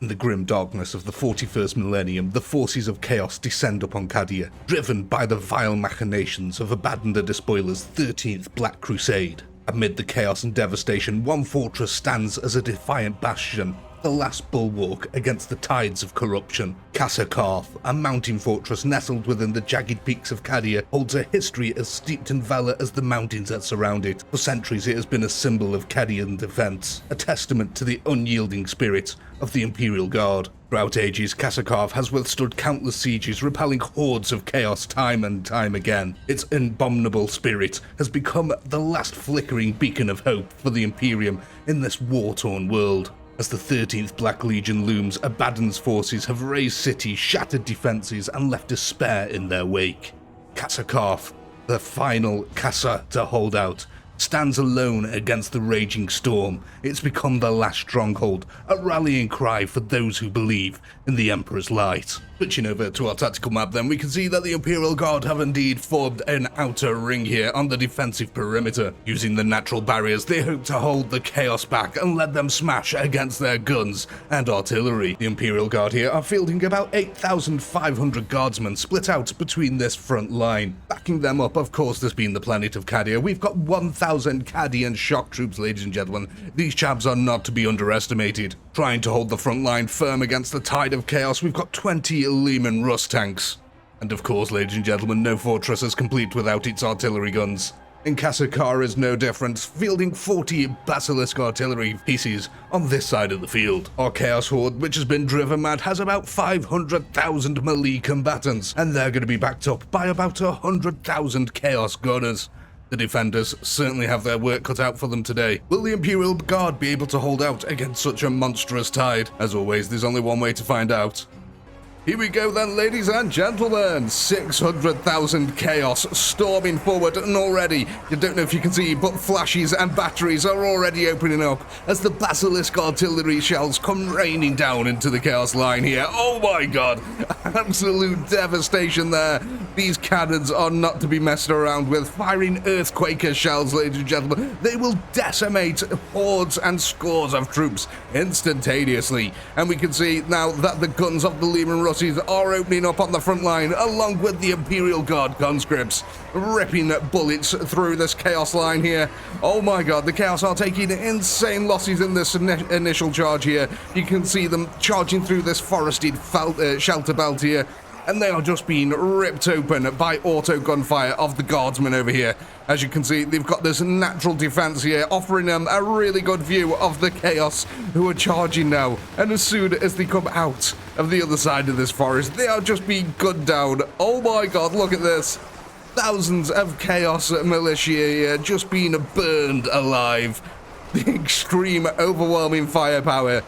In the grim darkness of the 41st millennium, the forces of chaos descend upon Cadia, driven by the vile machinations of Abaddon the Despoiler's 13th Black Crusade. Amid the chaos and devastation, one fortress stands as a defiant bastion, the last bulwark against the tides of corruption. Kasakath, a mountain fortress nestled within the jagged peaks of Cadia, holds a history as steeped in valor as the mountains that surround it. For centuries it has been a symbol of Cadian defense, a testament to the unyielding spirit of the Imperial Guard. Throughout ages, Kasakath has withstood countless sieges, repelling hordes of chaos time and time again. Its abominable spirit has become the last flickering beacon of hope for the Imperium in this war-torn world. As the 13th Black Legion looms, Abaddon's forces have razed cities, shattered defenses, and left despair in their wake. Kasakath, the final Kasa to hold out, stands alone against the raging storm. It's become the last stronghold, a rallying cry for those who believe in the Emperor's light. Switching over to our tactical map then, we can see that the Imperial Guard have indeed formed an outer ring here on the defensive perimeter. Using the natural barriers, they hope to hold the chaos back and let them smash against their guns and artillery. The Imperial Guard here are fielding about 8,500 guardsmen split out between this front line. Backing them up, of course, there's been the planet of Cadia. We've got 1,000 Cadian shock troops, ladies and gentlemen. These chaps are not to be underestimated. Trying to hold the front line firm against the tide of chaos, we've got 20 Lehman Russ tanks. And of course, ladies and gentlemen, no fortress is complete without its artillery guns. And Kasakath is no different, fielding 40 Basilisk artillery pieces on this side of the field. Our Chaos Horde, which has been driven mad, has about 500,000 melee combatants, and they're going to be backed up by about 100,000 Chaos Gunners. The defenders certainly have their work cut out for them today. Will the Imperial Guard be able to hold out against such a monstrous tide? As always, there's only one way to find out. Here we go then, ladies and gentlemen. 600,000 chaos storming forward, and already, you don't know if you can see, but flashes and batteries are already opening up as the Basilisk artillery shells come raining down into the chaos line here. Oh my god, absolute devastation there. These cannons are not to be messed around with. Firing Earthquaker shells, ladies and gentlemen. They will decimate hordes and scores of troops instantaneously. And we can see now that the guns of the Lehman Russ are opening up on the front line, along with the Imperial Guard conscripts, ripping bullets through this chaos line here. Oh my god, the chaos are taking insane losses in this initial charge here. You can see them charging through this forested shelter belt here, and they are just being ripped open by auto gunfire of the guardsmen over here. As you can see, they've got this natural defense here, offering them a really good view of the chaos who are charging now. And as soon as they come out of the other side of this forest, they are just being gunned down. Oh my god, look at this. Thousands of chaos militia here just being burned alive. The extreme, overwhelming firepower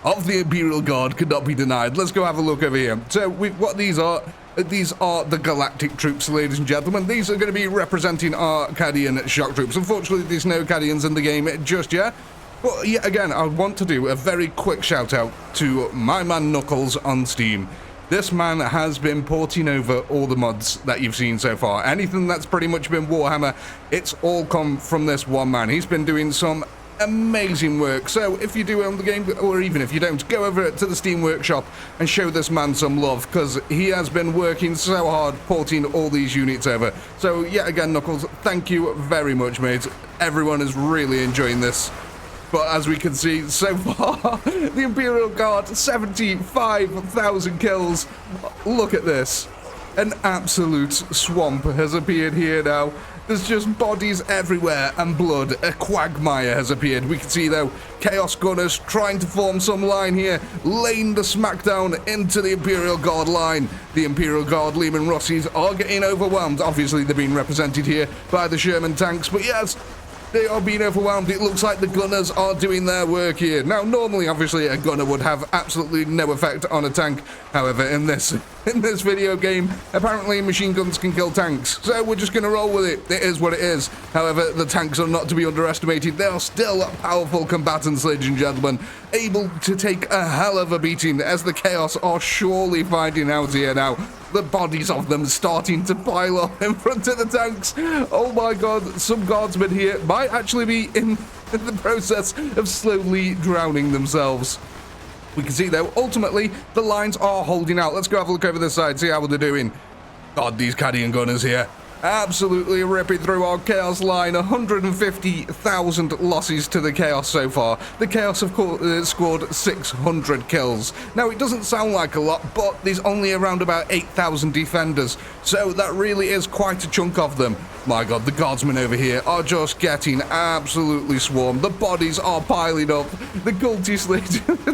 of the Imperial Guard could not be denied. Let's go have a look over here. So what these are the galactic troops, ladies and gentlemen. These are going to be representing our Cadian shock troops. Unfortunately, there's no Cadians in the game just yet. But yet again, I want to do a very quick shout out to my man Knuckles on Steam. This man has been porting over all the mods that you've seen so far. Anything that's pretty much been Warhammer, it's all come from this one man. He's been doing some amazing work. So if you do own the game, or even if you don't, go over to the Steam Workshop and show this man some love, because he has been working so hard porting all these units over. So yet again, Knuckles, thank you very much, mate. Everyone is really enjoying this. But as we can see so far, the Imperial Guard, 75,000 kills. Look at this. An absolute swamp has appeared here now. There's just bodies everywhere and blood. A quagmire has appeared. We can see, though, Chaos Gunners trying to form some line here, laying the smackdown into the Imperial Guard line. The Imperial Guard Lehman Russes are getting overwhelmed. Obviously, they're being represented here by the Sherman tanks, but yes, they are being overwhelmed. It looks like the gunners are doing their work here. Now, normally, obviously, a gunner would have absolutely no effect on a tank. However, in this video game, apparently machine guns can kill tanks. So we're just going to roll with it. It is what it is. However, the tanks are not to be underestimated. They are still powerful combatants, ladies and gentlemen, able to take a hell of a beating, as the chaos are surely finding out here now. The bodies of them starting to pile up in front of the tanks. Oh my god, some guardsmen here might actually be in the process of slowly drowning themselves. We can see, though, ultimately, the lines are holding out. Let's go have a look over this side, see how they're doing. God, these Cadian gunners here. Absolutely ripping through our Chaos line. 150,000 losses to the Chaos so far. The Chaos have scored 600 kills. Now, it doesn't sound like a lot, but there's only around about 8,000 defenders. So that really is quite a chunk of them. My God, the guardsmen over here are just getting absolutely swarmed. The bodies are piling up. The cultists,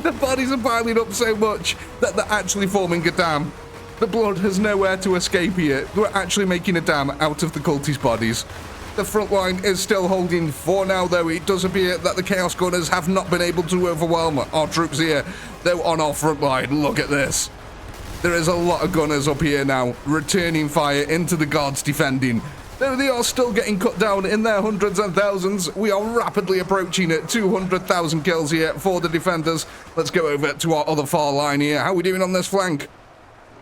the bodies are piling up so much that they're actually forming a dam. The blood has nowhere to escape here. We're actually making a dam out of the cultist bodies. The front line is still holding for now, though. It does appear that the Chaos Gunners have not been able to overwhelm our troops here. Though on our front line, look at this. There is a lot of gunners up here now, returning fire into the guards defending. Though they are still getting cut down in their hundreds and thousands, we are rapidly approaching 200,000 kills here for the defenders. Let's go over to our other far line here. How are we doing on this flank?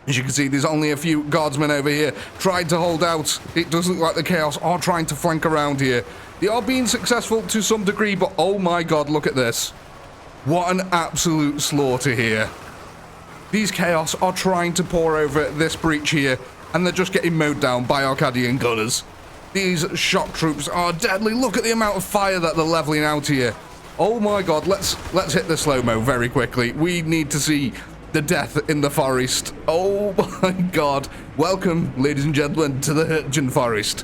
As you can see, there's only a few guardsmen over here trying to hold out. It does look like the Chaos are trying to flank around here. They are being successful to some degree, but oh my God, look at this. What an absolute slaughter here. These Chaos are trying to pour over this breach here, and they're just getting mowed down by our Cadian gunners. These shock troops are deadly. Look at the amount of fire that they're leveling out here. Oh my God, let's hit the slow-mo very quickly. We need to see the death in the forest. Oh my God. Welcome, ladies and gentlemen, to the Virgin Forest.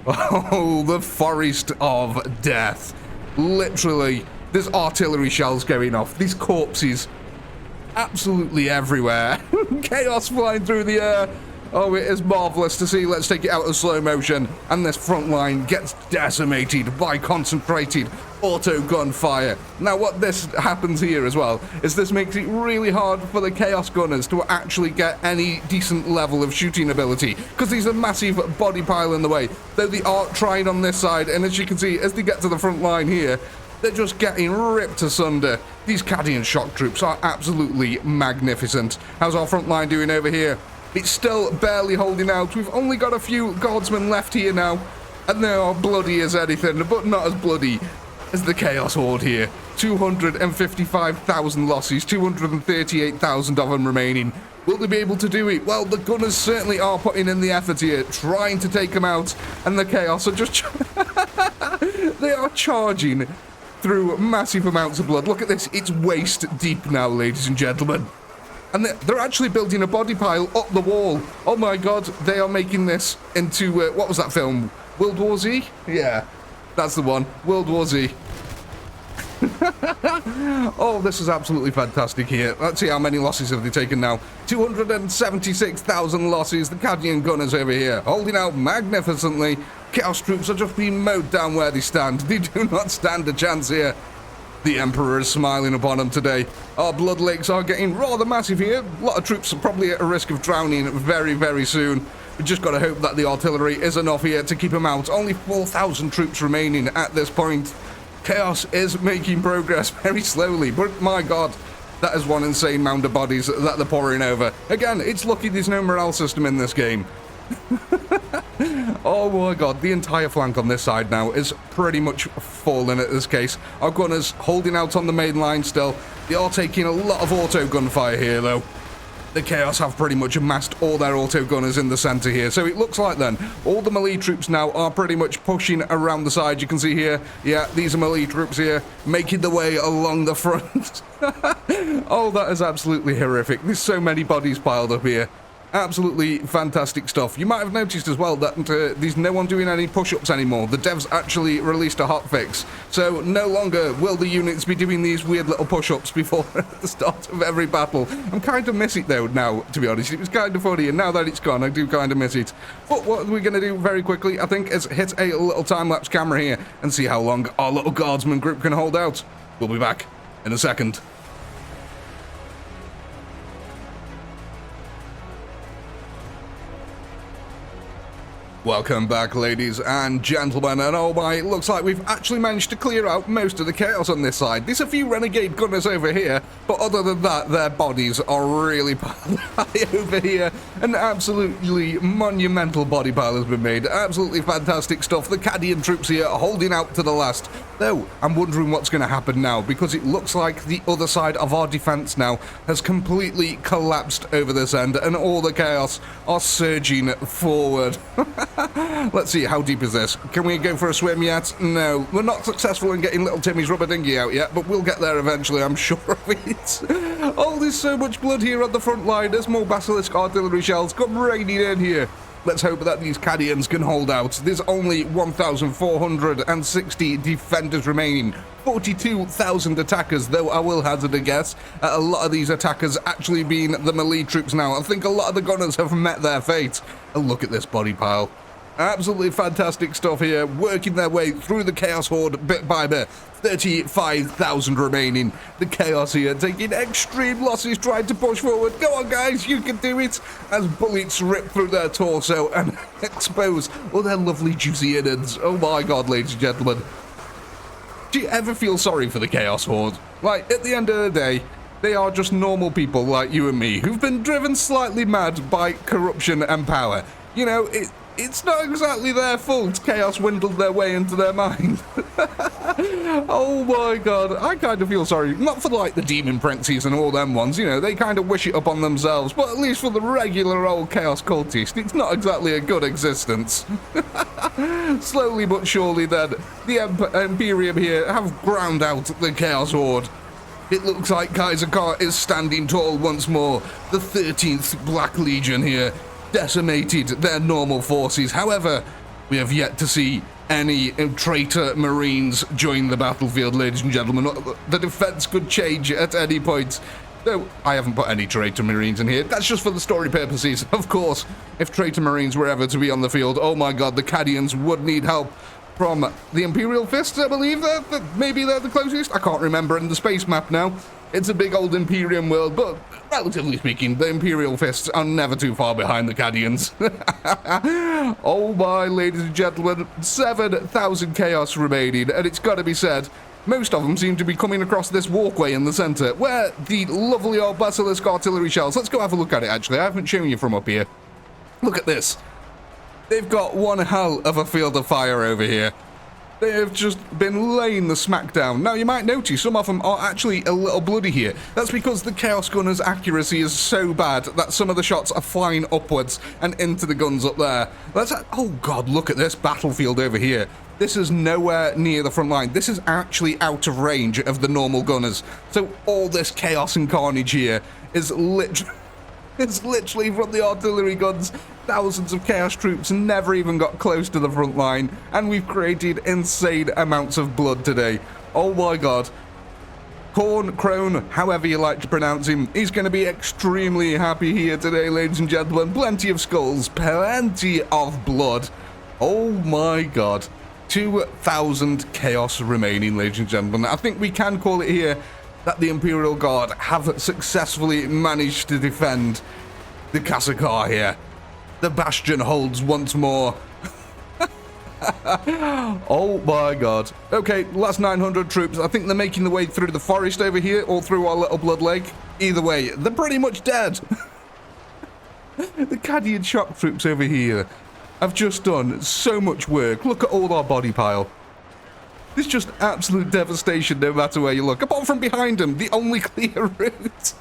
Oh, the forest of death. Literally, there's artillery shells going off. These corpses absolutely everywhere. Chaos flying through the air. Oh, it is marvelous to see. Let's take it out of slow motion. And this front line gets decimated by concentrated auto gun fire. Now, what this happens here as well is this makes it really hard for the Chaos Gunners to actually get any decent level of shooting ability, because there's a massive body pile in the way. Though they are trying on this side, and as you can see, as they get to the front line here, they're just getting ripped asunder. These Cadian shock troops are absolutely magnificent. How's our front line doing over here? It's still barely holding out. We've only got a few guardsmen left here now, and they are bloody as anything, but not as bloody as the Chaos Horde here. 255,000 losses, 238,000 of them remaining. Will they be able to do it? Well, the gunners certainly are putting in the effort here, trying to take them out, and the Chaos are just... they are charging through massive amounts of blood. Look at this. It's waist deep now, ladies and gentlemen. And they're actually building a body pile up the wall. Oh my God, they are making this into, what was that film? World War Z? Yeah, that's the one. World War Z. Oh, this is absolutely fantastic here. Let's see how many losses have they taken now. 276,000 losses. The Cadian gunners over here holding out magnificently. Chaos troops are just being mowed down where they stand. They do not stand a chance here. The Emperor is smiling upon them today. Our blood lakes are getting rather massive here. A lot of troops are probably at a risk of drowning very, very soon. We just got to hope that the artillery is enough here to keep them out. Only 4,000 troops remaining at this point. Chaos is making progress very slowly, but my God, that is one insane mound of bodies that they're pouring over. Again, it's lucky there's no morale system in this game. Oh my God, the entire flank on this side now is pretty much fallen at this case. Our gunners holding out on the main line still. They are taking a lot of auto gunfire here though. The Chaos have pretty much amassed all their auto gunners in the center here. So it looks like then all the melee troops now are pretty much pushing around the side. You can see here, yeah, these are melee troops here making the way along the front. Oh, that is absolutely horrific. There's so many bodies piled up here. Absolutely fantastic stuff. You might have noticed as well that there's no one doing any push-ups anymore. The devs actually released a hotfix, so no longer will the units be doing these weird little push-ups before the start of every battle. I'm kind of miss it though now, to be honest. It was kind of funny, and now that it's gone, I do kind of miss it. But what we're going to do very quickly, I think, is hit a little time-lapse camera here and see how long our little guardsman group can hold out. We'll be back in a second. Welcome back, ladies and gentlemen, and oh my, it looks like we've actually managed to clear out most of the Chaos on this side. There's a few renegade gunners over here, But other than that, their bodies are really piled high over here. An absolutely monumental body pile has been made. Absolutely fantastic stuff. The Cadian troops here are holding out to the last. Though, I'm wondering what's going to happen now, because it looks like the other side of our defense now has completely collapsed over this end, and all the chaos are surging forward. Let's see, how deep is this? Can we go for a swim yet? No, we're not successful in getting little Timmy's rubber dinghy out yet, but we'll get there eventually, I'm sure of it. Oh, there's so much blood here on the front line. There's more basilisk artillery shells come raining in here. Let's hope that these Cadians can hold out. There's only 1,460 defenders remaining. 42,000 attackers, though I will hazard a guess at a lot of these attackers actually being the melee troops now. I think a lot of the gunners have met their fate. And look at this body pile. Absolutely fantastic stuff here, working their way through the Chaos Horde bit by bit. 35,000 remaining. The Chaos here taking extreme losses, trying to push forward. Go on, guys, you can do it. As bullets rip through their torso and expose all their lovely juicy innards. Oh my god, ladies and gentlemen. Do you ever feel sorry for the Chaos Horde? Like, at the end of the day, they are just normal people like you and me who've been driven slightly mad by corruption and power. You know, it's not exactly their fault chaos dwindled their way into their mind. Oh my god, I kind of feel sorry. Not for like the demon princes and all them ones, you know, they kind of wish it upon themselves, but at least for the regular old chaos cultist, it's not exactly a good existence. Slowly but surely then, the Imperium here have ground out the Chaos Horde. It looks like Kasakath is standing tall once more. The 13th Black Legion here decimated their normal forces. However, we have yet to see any traitor marines join the battlefield, ladies and gentlemen. The defense could change at any point. Though I haven't put any traitor marines in here. That's just for the story purposes. Of course, if traitor marines were ever to be on the field, oh my god, the Cadians would need help from the Imperial Fists, I believe. Maybe they're the closest. I can't remember in the space map now. It's a big old Imperium world, but relatively speaking, the Imperial Fists are never too far behind the Cadians. Oh my, ladies and gentlemen, 7,000 chaos remaining, and it's got to be said, most of them seem to be coming across this walkway in the centre, where the lovely old basilisk artillery shells. Let's go have a look at it, actually. I haven't shown you from up here. Look at this. They've got one hell of a field of fire over here. They have just been laying the smackdown. Now, you might notice some of them are actually a little bloody here. That's because the Chaos Gunner's accuracy is so bad that some of the shots are flying upwards and into the guns up there. Oh god, look at this battlefield over here. This is nowhere near the front line. This is actually out of range of the normal gunners. So all this chaos and carnage here is literally... It's literally from the artillery guns. Thousands of chaos troops never even got close to the front line, and we've created insane amounts of blood today. Oh my god. Crone, however you like to pronounce him, he's going to be extremely happy here today, ladies and gentlemen. Plenty of skulls, plenty of blood. Oh my god. 2,000 chaos remaining, ladies and gentlemen. I think we can call it here that the Imperial Guard have successfully managed to defend the Kasakath here. The bastion holds once more. Oh my god. Okay, last 900 troops. I think they're making their way through the forest over here, or through our little blood lake. Either way, they're pretty much dead. The Cadian shock troops over here have just done so much work. Look at all our body pile. It's just absolute devastation no matter where you look. Apart from behind them, the only clear route.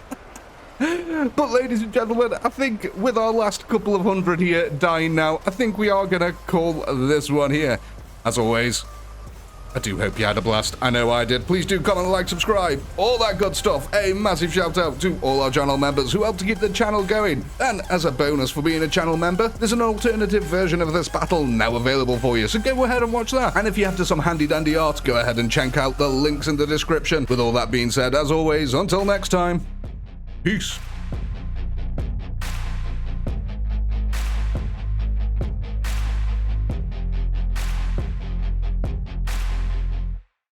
But ladies and gentlemen, I think with our last couple of hundred here dying now, I think we are going to call this one here. As always, I do hope you had a blast. I know I did. Please do comment, like, subscribe, all that good stuff. A massive shout out to all our channel members who help to keep the channel going. And as a bonus for being a channel member, there's an alternative version of this battle now available for you. So go ahead and watch that. And if you're after some handy dandy art, go ahead and check out the links in the description. With all that being said, as always, until next time, peace.